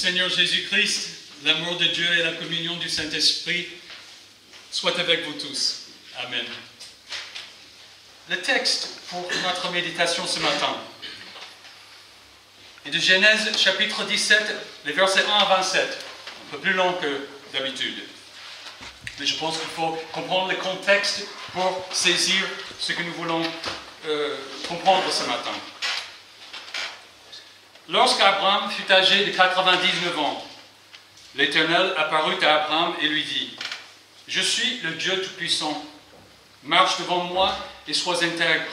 Seigneur Jésus-Christ, l'amour de Dieu et la communion du Saint-Esprit soient avec vous tous. Amen. Le texte pour notre méditation ce matin est de Genèse chapitre 17, les versets 1 à 27, un peu plus long que d'habitude. Mais je pense qu'il faut comprendre le contexte pour saisir ce que nous voulons comprendre ce matin. Lorsqu'Abraham fut âgé de 99 ans, l'Éternel apparut à Abraham et lui dit : « Je suis le Dieu Tout-Puissant. Marche devant moi et sois intègre.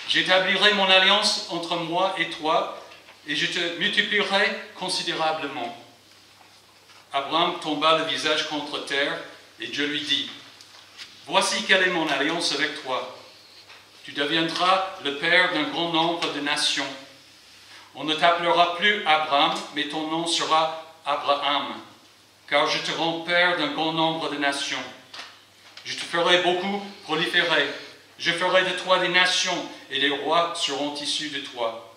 J'établirai mon alliance entre moi et toi, et je te multiplierai considérablement. » Abraham tomba le visage contre terre, et Dieu lui dit : « Voici quelle est mon alliance avec toi. Tu deviendras le père d'un grand nombre de nations. On ne t'appellera plus Abraham, mais ton nom sera Abraham, car je te rends père d'un grand nombre de nations. Je te ferai beaucoup proliférer. Je ferai de toi des nations, et les rois seront issus de toi.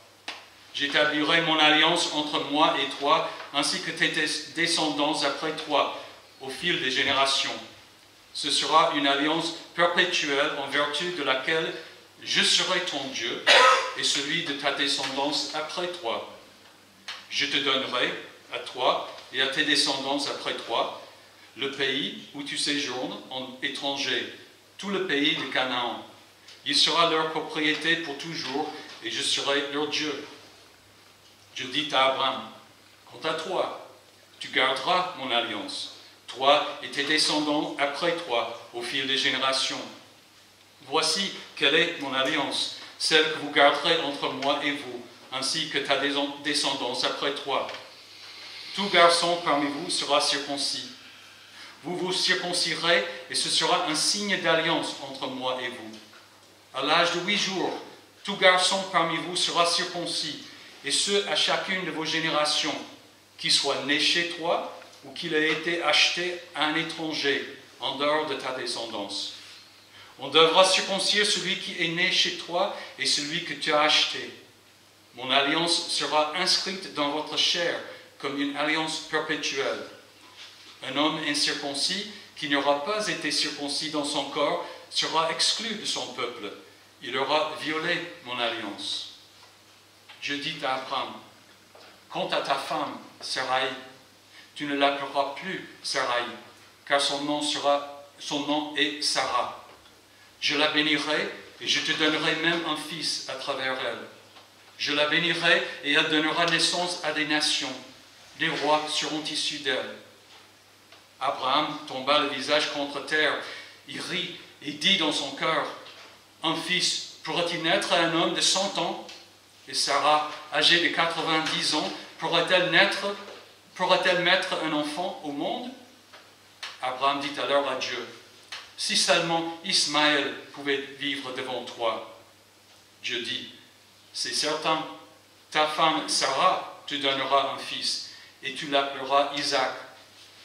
J'établirai mon alliance entre moi et toi, ainsi que tes descendants après toi, au fil des générations. Ce sera une alliance perpétuelle en vertu de laquelle je serai ton Dieu et celui de ta descendance après toi. Je te donnerai, à toi et à tes descendants après toi, le pays où tu séjournes en étranger, tout le pays de Canaan. Il sera leur propriété pour toujours, et je serai leur Dieu. Je dis à Abraham : quant à toi, tu garderas mon alliance, toi et tes descendants après toi, au fil des générations. Voici quelle est mon alliance, celle que vous garderez entre moi et vous, ainsi que ta descendance après toi. Tout garçon parmi vous sera circoncis. Vous vous circoncirez, et ce sera un signe d'alliance entre moi et vous. À l'âge de 8 jours, tout garçon parmi vous sera circoncis, et ce à chacune de vos générations, qu'il soit né chez toi ou qu'il ait été acheté à un étranger en dehors de ta descendance. On devra circoncire celui qui est né chez toi et celui que tu as acheté. Mon alliance sera inscrite dans votre chair comme une alliance perpétuelle. Un homme incirconcis qui n'aura pas été circoncis dans son corps sera exclu de son peuple. Il aura violé mon alliance. Je dis à Abraham : quant à ta femme, Sarai, tu ne l'appelleras plus Sarai, car son nom est Sarah. Je la bénirai et je te donnerai même un fils à travers elle. Je la bénirai et elle donnera naissance à des nations. Des rois seront issus d'elle. Abraham tomba le visage contre terre. Il rit et dit dans son cœur : un fils pourrait-il naître à un homme de 100 ans ? Et Sarah, âgée de 90 ans, pourrait-elle mettre un enfant au monde ? Abraham dit alors à Dieu : si seulement Ismaël pouvait vivre devant toi. Dieu dit : c'est certain, ta femme Sarah te donnera un fils, et tu l'appelleras Isaac.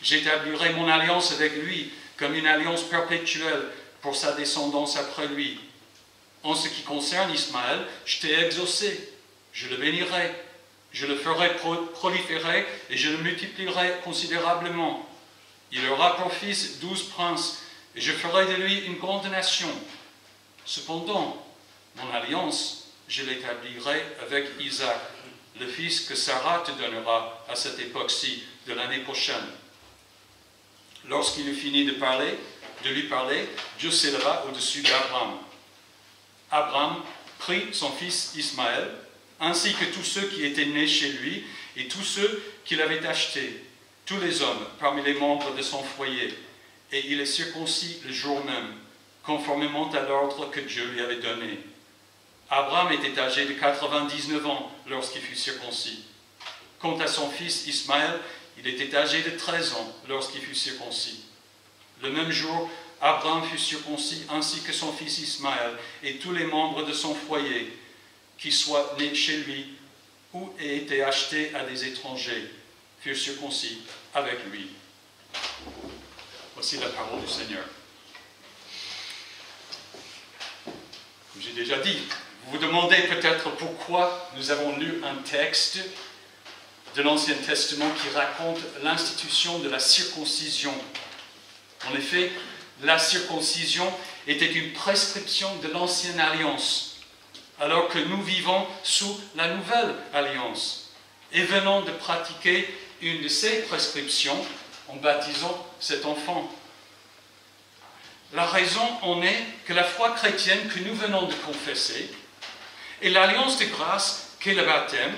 J'établirai mon alliance avec lui comme une alliance perpétuelle pour sa descendance après lui. En ce qui concerne Ismaël, je t'ai exaucé, je le bénirai, je le ferai proliférer et je le multiplierai considérablement. Il aura pour fils 12 princes, et je ferai de lui une grande nation. Cependant, mon alliance, je l'établirai avec Isaac, le fils que Sarah te donnera à cette époque-ci de l'année prochaine. Lorsqu'il eut fini de lui parler, Dieu s'éleva au-dessus d'Abraham. Abraham prit son fils Ismaël, ainsi que tous ceux qui étaient nés chez lui et tous ceux qu'il avait achetés, tous les hommes parmi les membres de son foyer, et il est circoncis le jour même, conformément à l'ordre que Dieu lui avait donné. Abraham était âgé de 99 ans lorsqu'il fut circoncis. Quant à son fils Ismaël, il était âgé de 13 ans lorsqu'il fut circoncis. Le même jour, Abraham fut circoncis ainsi que son fils Ismaël et tous les membres de son foyer, qui soient nés chez lui ou aient été achetés à des étrangers, furent circoncis avec lui. Voici la parole du Seigneur. Comme j'ai déjà dit, vous vous demandez peut-être pourquoi nous avons lu un texte de l'Ancien Testament qui raconte l'institution de la circoncision. En effet, la circoncision était une prescription de l'Ancienne Alliance, alors que nous vivons sous la Nouvelle Alliance et venons de pratiquer une de ces prescriptions en baptisant cet enfant. La raison en est que la foi chrétienne que nous venons de confesser et l'alliance de grâce qu'est le baptême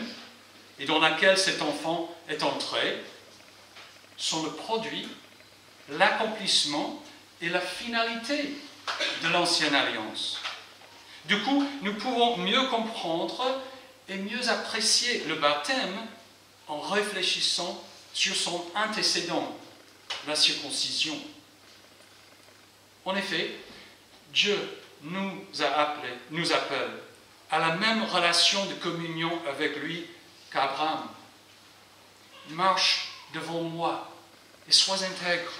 et dans laquelle cet enfant est entré sont le produit, l'accomplissement et la finalité de l'ancienne alliance. Du coup, nous pouvons mieux comprendre et mieux apprécier le baptême en réfléchissant sur son antécédent, la circoncision. En effet, Dieu nous appelle à la même relation de communion avec lui qu'Abraham. Marche devant moi et sois intègre.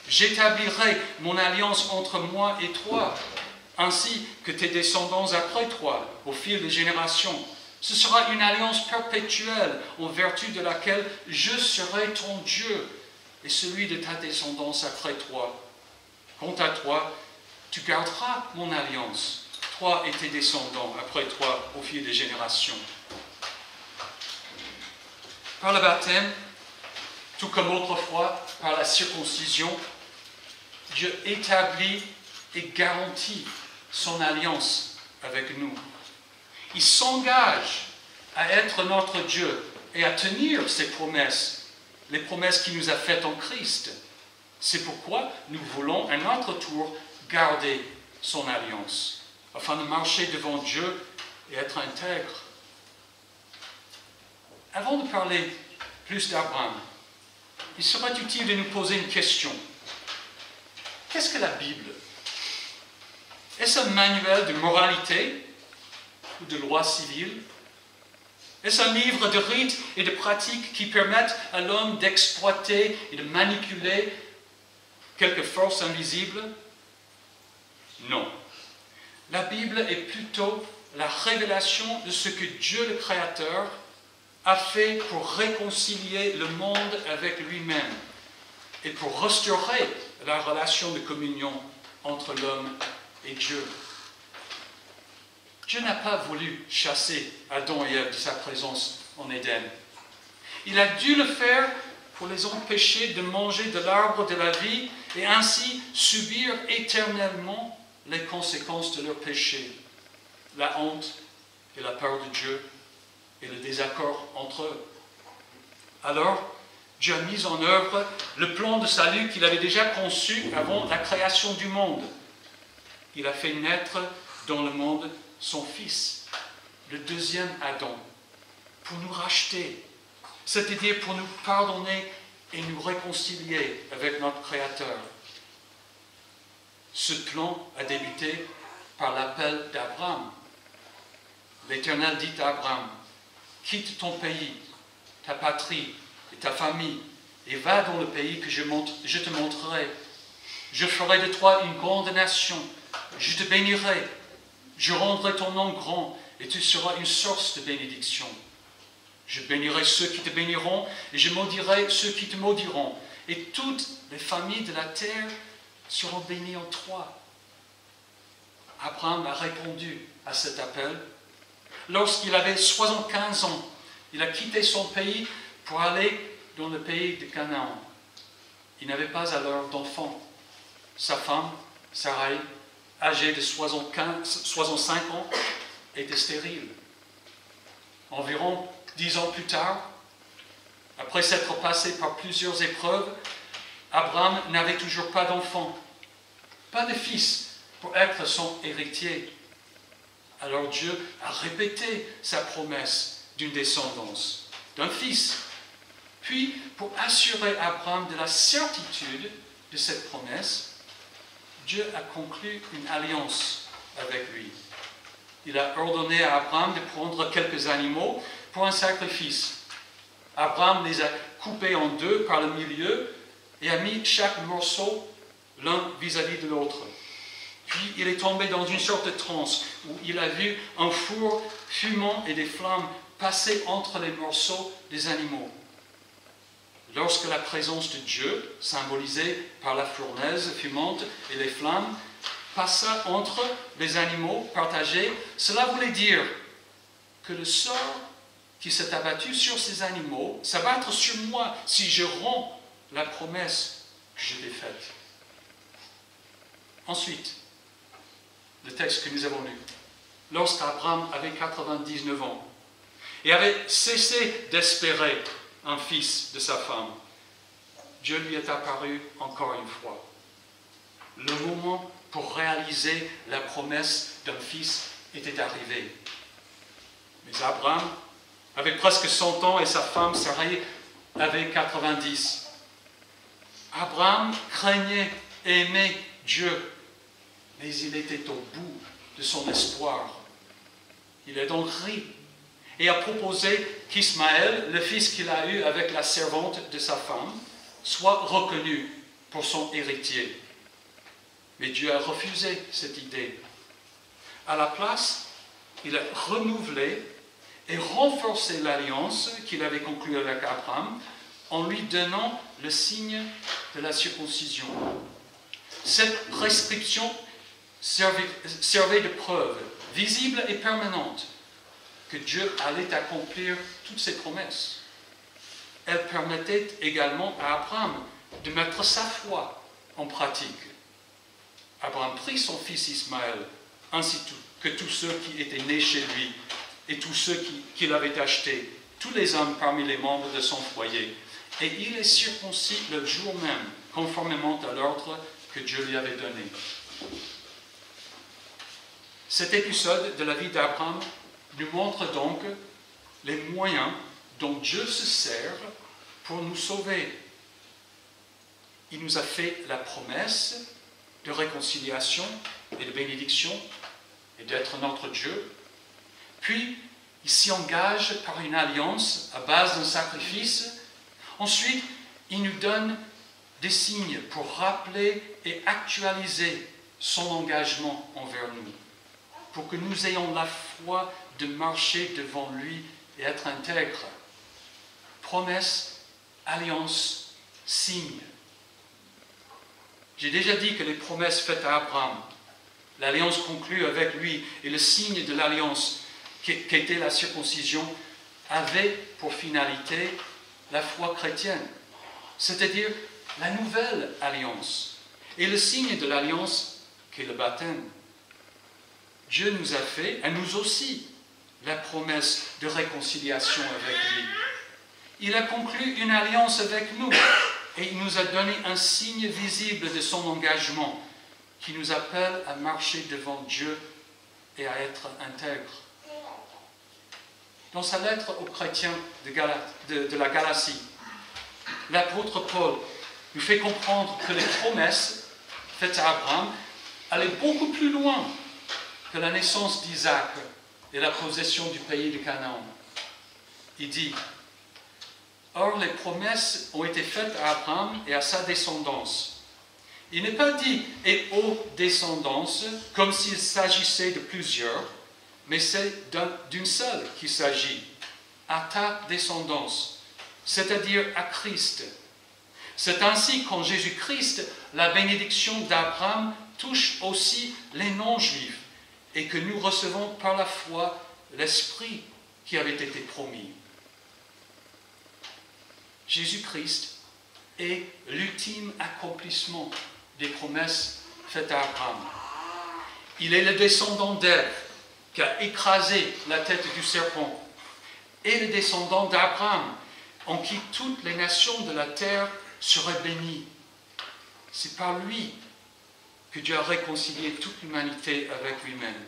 J'établirai mon alliance entre moi et toi, ainsi que tes descendants après toi, au fil des générations. Ce sera une alliance perpétuelle, en vertu de laquelle je serai ton Dieu et celui de ta descendance après toi. Quant à toi, tu garderas mon alliance, toi et tes descendants après toi, au fil des générations. Par le baptême, tout comme autrefois par la circoncision, Dieu établit et garantit son alliance avec nous. Il s'engage à être notre Dieu et à tenir ses promesses, les promesses qu'il nous a faites en Christ. C'est pourquoi nous voulons à notre tour garder son alliance, afin de marcher devant Dieu et être intègre. Avant de parler plus d'Abraham, il serait utile de nous poser une question. Qu'est-ce que la Bible? Est-ce un manuel de moralité ou de loi civile? Est-ce un livre de rites et de pratiques qui permettent à l'homme d'exploiter et de manipuler quelque force invisible? Non. La Bible est plutôt la révélation de ce que Dieu le Créateur a fait pour réconcilier le monde avec lui-même et pour restaurer la relation de communion entre l'homme et Dieu. Dieu n'a pas voulu chasser Adam et Ève de sa présence en Éden. Il a dû le faire pour les empêcher de manger de l'arbre de la vie et ainsi subir éternellement les conséquences de leur péché, la honte et la peur de Dieu et le désaccord entre eux. Alors, Dieu a mis en œuvre le plan de salut qu'il avait déjà conçu avant la création du monde. Il a fait naître dans le monde son Fils, le deuxième Adam, pour nous racheter, c'est-à-dire pour nous pardonner et nous réconcilier avec notre Créateur. Ce plan a débuté par l'appel d'Abraham. L'Éternel dit à Abraham, « Quitte ton pays, ta patrie et ta famille, et va dans le pays que je te montrerai. Je ferai de toi une grande nation, je te bénirai, je rendrai ton nom grand, et tu seras une source de bénédiction. Je bénirai ceux qui te béniront, et je maudirai ceux qui te maudiront, et toutes les familles de la terre seront bénies en toi. » Abraham a répondu à cet appel. Lorsqu'il avait 75 ans, il a quitté son pays pour aller dans le pays de Canaan. Il n'avait pas alors d'enfant. Sa femme, Sarai, âgée de 65 ans, était stérile. Environ 10 ans plus tard, après s'être passé par plusieurs épreuves, Abraham n'avait toujours pas d'enfant, pas de fils pour être son héritier. Alors Dieu a répété sa promesse d'une descendance, d'un fils. Puis, pour assurer Abraham de la certitude de cette promesse, Dieu a conclu une alliance avec lui. Il a ordonné à Abraham de prendre quelques animaux pour un sacrifice. Abraham les a coupés en deux par le milieu et a mis chaque morceau l'un vis-à-vis de l'autre. Puis il est tombé dans une sorte de transe où il a vu un four fumant et des flammes passer entre les morceaux des animaux. Lorsque la présence de Dieu, symbolisée par la fournaise fumante et les flammes, passa entre les animaux partagés, cela voulait dire que le sort qui s'est abattu sur ces animaux s'abattre sur moi si je romps la promesse que je t'ai faite. Ensuite, le texte que nous avons lu. Lorsqu'Abraham avait 99 ans et avait cessé d'espérer un fils de sa femme, Dieu lui est apparu encore une fois. Le moment pour réaliser la promesse d'un fils était arrivé. Mais Abraham avait presque 100 ans et sa femme Sarai avait 90. Abraham craignait et aimait Dieu, mais il était au bout de son espoir. Il a donc ri et a proposé qu'Ismaël, le fils qu'il a eu avec la servante de sa femme, soit reconnu pour son héritier. Mais Dieu a refusé cette idée. À la place, il a renouvelé et renforcé l'alliance qu'il avait conclue avec Abraham en lui donnant le signe de la circoncision. Cette restriction servait de preuve visible et permanente que Dieu allait accomplir toutes ses promesses. Elle permettait également à Abraham de mettre sa foi en pratique. Abraham prit son fils Ismaël, ainsi que tous ceux qui étaient nés chez lui et tous ceux qu'il avait achetés, tous les hommes parmi les membres de son foyer, et il les circoncis le jour même, conformément à l'ordre que Dieu lui avait donné. Cet épisode de la vie d'Abraham nous montre donc les moyens dont Dieu se sert pour nous sauver. Il nous a fait la promesse de réconciliation et de bénédiction et d'être notre Dieu. Puis, il s'y engage par une alliance à base d'un sacrifice. Ensuite, il nous donne des signes pour rappeler et actualiser son engagement envers nous, pour que nous ayons la foi de marcher devant lui et être intègres. Promesse, alliance, signe. J'ai déjà dit que les promesses faites à Abraham, l'alliance conclue avec lui et le signe de l'alliance qu'était la circoncision, avaient pour finalité la foi chrétienne, c'est-à-dire la nouvelle alliance et le signe de l'alliance qu'est le baptême. Dieu nous a fait, et nous aussi, la promesse de réconciliation avec lui. Il a conclu une alliance avec nous et il nous a donné un signe visible de son engagement qui nous appelle à marcher devant Dieu et à être intègres. Dans sa lettre aux chrétiens de la Galatie, l'apôtre Paul nous fait comprendre que les promesses faites à Abraham allaient beaucoup plus loin que la naissance d'Isaac et la possession du pays de Canaan. Il dit, « Or les promesses ont été faites à Abraham et à sa descendance. » Il n'est pas dit « et aux descendances » comme s'il s'agissait de plusieurs, mais c'est d'une seule qu'il s'agit, à ta descendance, c'est-à-dire à Christ. C'est ainsi qu'en Jésus-Christ, la bénédiction d'Abraham touche aussi les non-juifs et que nous recevons par la foi l'Esprit qui avait été promis. Jésus-Christ est l'ultime accomplissement des promesses faites à Abraham. Il est le descendant d'Ève qui a écrasé la tête du serpent et le descendant d'Abraham en qui toutes les nations de la terre seraient bénies. C'est par lui que Dieu a réconcilié toute l'humanité avec lui-même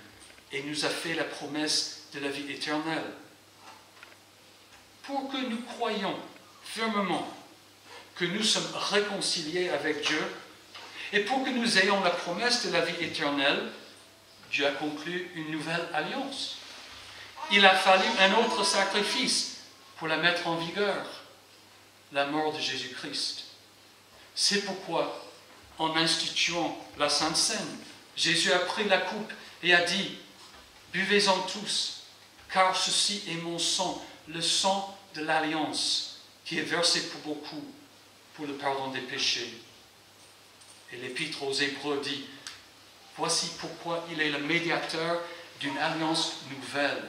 et nous a fait la promesse de la vie éternelle. Pour que nous croyions fermement que nous sommes réconciliés avec Dieu et pour que nous ayons la promesse de la vie éternelle, Dieu a conclu une nouvelle alliance. Il a fallu un autre sacrifice pour la mettre en vigueur, la mort de Jésus-Christ. C'est pourquoi, en instituant la Sainte Seine, Jésus a pris la coupe et a dit « Buvez-en tous, car ceci est mon sang, le sang de l'alliance, qui est versé pour beaucoup, pour le pardon des péchés. Et l'Épître aux Hébreux dit, voici pourquoi il est le médiateur d'une alliance nouvelle.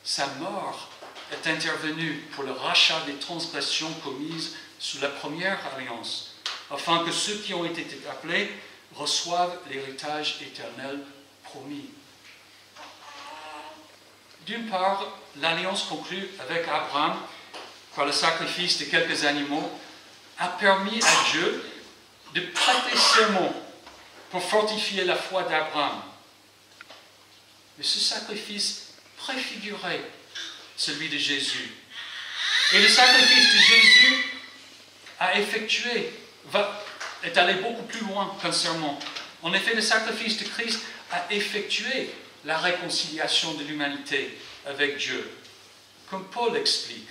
Sa mort est intervenue pour le rachat des transgressions commises sous la première alliance, afin que ceux qui ont été appelés reçoivent l'héritage éternel promis. D'une part, l'alliance conclue avec Abraham par le sacrifice de quelques animaux a permis à Dieu de prêter serment pour fortifier la foi d'Abraham. Mais ce sacrifice préfigurait celui de Jésus. Et le sacrifice de Jésus est allé beaucoup plus loin qu'un serment. En effet, le sacrifice de Christ a effectué la réconciliation de l'humanité avec Dieu. Comme Paul explique,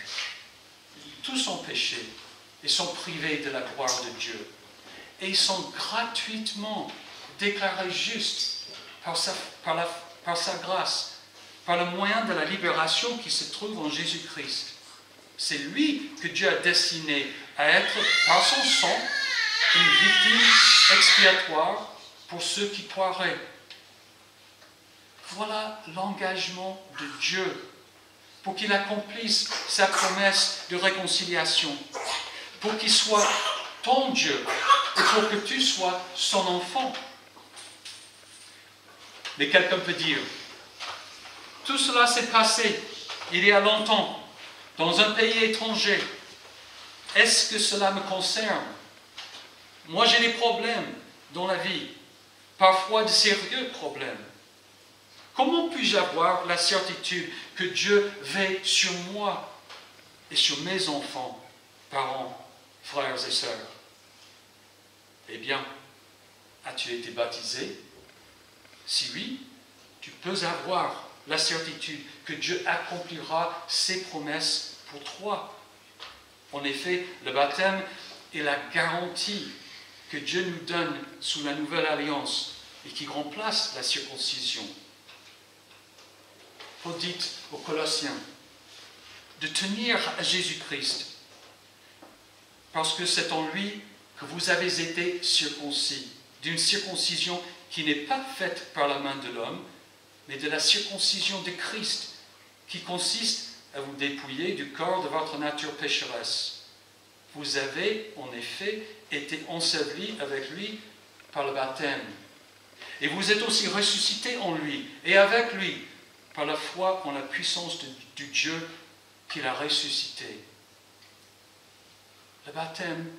tous ont péché et sont privés de la gloire de Dieu. Et ils sont gratuitement déclarés justes par sa grâce, par le moyen de la libération qui se trouve en Jésus-Christ. C'est lui que Dieu a destiné à être, par son sang, une victime expiatoire pour ceux qui croiraient. Voilà l'engagement de Dieu pour qu'il accomplisse sa promesse de réconciliation, pour qu'il soit ton Dieu et pour que tu sois son enfant. Mais quelqu'un peut dire, tout cela s'est passé il y a longtemps, dans un pays étranger. Est-ce que cela me concerne? Moi, j'ai des problèmes dans la vie, parfois de sérieux problèmes. Comment puis-je avoir la certitude que Dieu veille sur moi et sur mes enfants, parents, frères et sœurs? Eh bien, as-tu été baptisé? Si oui, tu peux avoir la certitude que Dieu accomplira ses promesses pour toi. En effet, le baptême est la garantie que Dieu nous donne sous la nouvelle alliance et qui remplace la circoncision. Paul dit aux Colossiens de tenir à Jésus-Christ, parce que c'est en lui que vous avez été circoncis, d'une circoncision qui n'est pas faite par la main de l'homme, mais de la circoncision de Christ, qui consiste à vous dépouiller du corps de votre nature pécheresse. Vous avez, en effet, été ensevelis avec lui par le baptême. Et vous êtes aussi ressuscités en lui, et avec lui, par la foi en la puissance du Dieu qui l'a ressuscité. Le baptême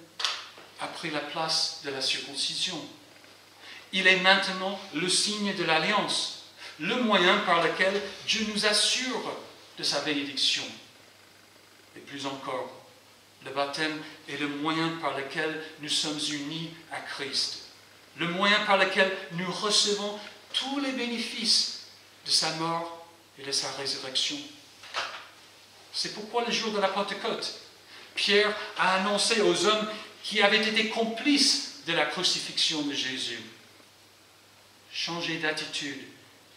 a pris la place de la circoncision. Il est maintenant le signe de l'alliance, le moyen par lequel Dieu nous assure de sa bénédiction. Et plus encore, le baptême est le moyen par lequel nous sommes unis à Christ, le moyen par lequel nous recevons tous les bénéfices de sa mort et de sa résurrection. C'est pourquoi le jour de la Pentecôte, Pierre a annoncé aux hommes qui avaient été complices de la crucifixion de Jésus: changez d'attitude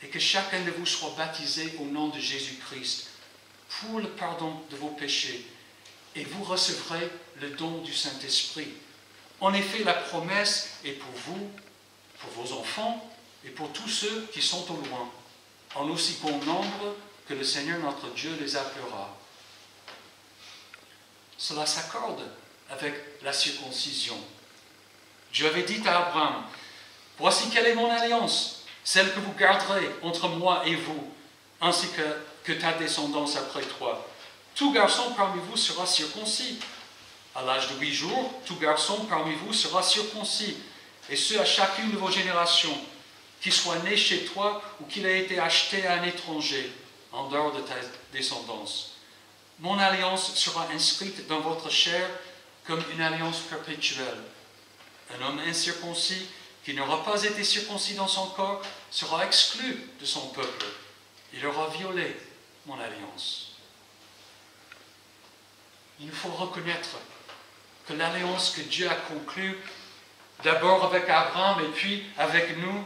et que chacun de vous soit baptisé au nom de Jésus-Christ pour le pardon de vos péchés, et vous recevrez le don du Saint-Esprit. En effet, la promesse est pour vous, pour vos enfants et pour tous ceux qui sont au loin, en aussi bon nombre que le Seigneur notre Dieu les appellera. Cela s'accorde avec la circoncision. Dieu avait dit à Abraham: voici quelle est mon alliance, celle que vous garderez entre moi et vous, ainsi que ta descendance après toi. Tout garçon parmi vous sera circoncis. À l'âge de 8 jours, tout garçon parmi vous sera circoncis, et ce à chacune de vos générations, qu'il soit né chez toi ou qu'il ait été acheté à un étranger, en dehors de ta descendance. Mon alliance sera inscrite dans votre chair comme une alliance perpétuelle. Un homme incirconcis qui n'aura pas été circoncis dans son corps sera exclu de son peuple. Il aura violé mon alliance. Il nous faut reconnaître que l'alliance que Dieu a conclue, d'abord avec Abraham et puis avec nous,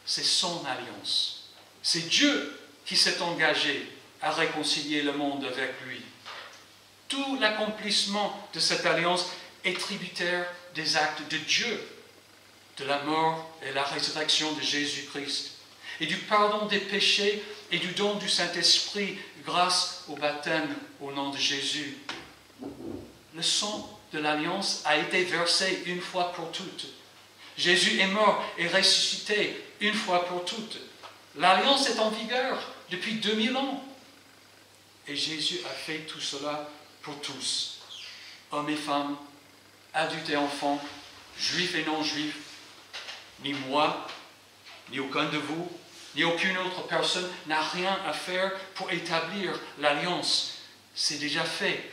c'est son alliance. C'est Dieu qui s'est engagé à réconcilier le monde avec lui. Tout l'accomplissement de cette alliance est tributaire des actes de Dieu, de la mort et la résurrection de Jésus-Christ, et du pardon des péchés et du don du Saint-Esprit grâce au baptême au nom de Jésus. Le sang de l'alliance a été versé une fois pour toutes. Jésus est mort et ressuscité une fois pour toutes. L'alliance est en vigueur depuis 2000 ans. Et Jésus a fait tout cela pour tous, hommes et femmes, adultes et enfants, juifs et non-juifs. Ni moi, ni aucun de vous, ni aucune autre personne n'a rien à faire pour établir l'alliance. C'est déjà fait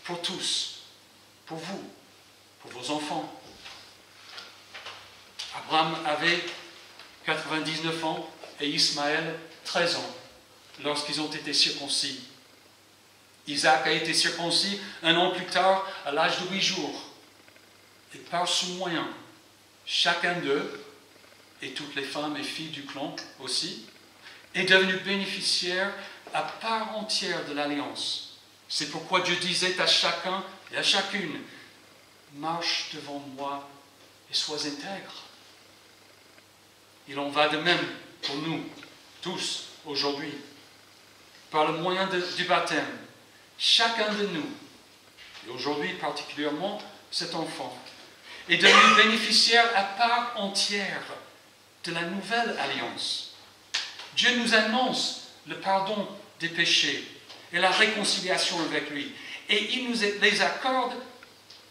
pour tous, pour vous, pour vos enfants. Abraham avait 99 ans et Ismaël 13 ans lorsqu'ils ont été circoncis. Isaac a été circoncis un an plus tard à l'âge de 8 jours. Et par ce moyen, chacun d'eux, et toutes les femmes et filles du clan aussi, est devenu bénéficiaire à part entière de l'alliance. C'est pourquoi Dieu disait à chacun et à chacune, « Marche devant moi et sois intègre. » Il en va de même pour nous, tous, aujourd'hui. Par le moyen du baptême, chacun de nous, et aujourd'hui particulièrement cet enfant, est devenu bénéficiaire à part entière de la nouvelle alliance. Dieu nous annonce le pardon des péchés et la réconciliation avec lui, et il nous les accorde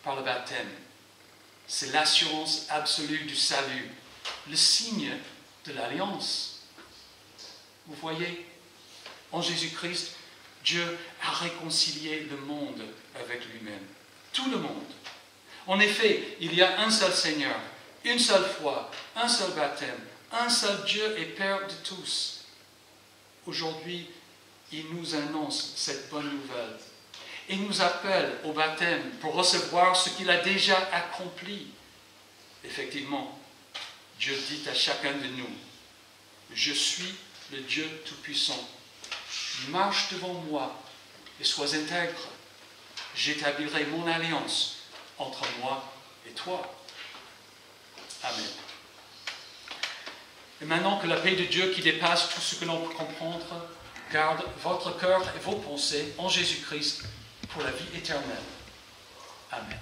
par le baptême. C'est l'assurance absolue du salut, le signe de l'alliance. Vous voyez, en Jésus-Christ, Dieu a réconcilié le monde avec lui-même. Tout le monde. En effet, il y a un seul Seigneur, une seule foi, un seul baptême, un seul Dieu et Père de tous. Aujourd'hui, il nous annonce cette bonne nouvelle et nous appelle au baptême pour recevoir ce qu'il a déjà accompli. Effectivement, Dieu dit à chacun de nous, « Je suis le Dieu Tout-Puissant. Marche devant moi et sois intègre. J'établirai mon alliance entre moi et toi. » Amen. Et maintenant que la paix de Dieu qui dépasse tout ce que l'on peut comprendre, garde votre cœur et vos pensées en Jésus-Christ pour la vie éternelle. Amen.